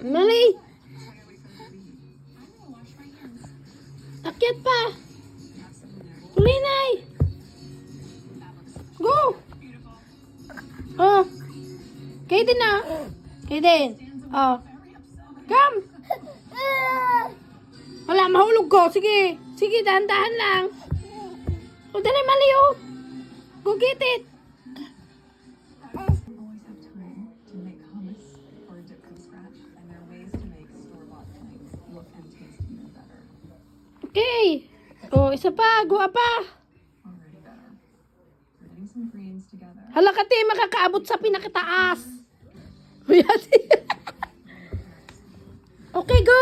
Mali. Akyat pa. Kulinay. Go. Oh. Kaden na. Kaden. Oh. Come. Wala, mahulog ko. Sige. Sige, dahan-dahan lang. O, dali, mali, oh. Go get it. Always have time to make hummus or dip from scratch, and there are ways to make store-bought things look and taste even better. Okay. O, isa pa. Go pa. Already better. Putting some greens together. Hala ka, te, makakaabot sa pinakataas. Uy, ate. Okay, go.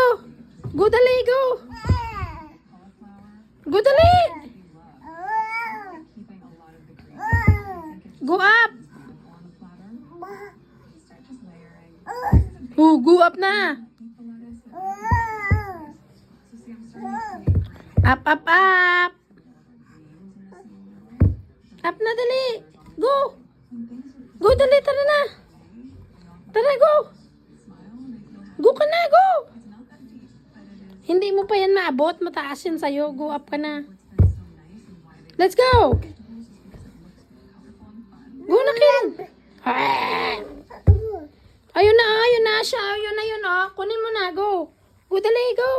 Go, dali, go. Cauliflower, Go, dali. we love. Keeping a lot of the greens. I think it's Go up. on the platter. Start just layering. Oh, go up na. Eat the lettuce. So see, I'm starting to see Up, up, up. greens in the same way. Up na, dali. Go. Go, dali, tara na. Tara, go. Go ka na, go. Hindi mo pa yan maabot. Mataas yan sa'yo. Go up ka na. Let's go. Go na, Ken. Ayun na siya. Ayun na yun, oh. Kunin mo na, go. Go, dali, go.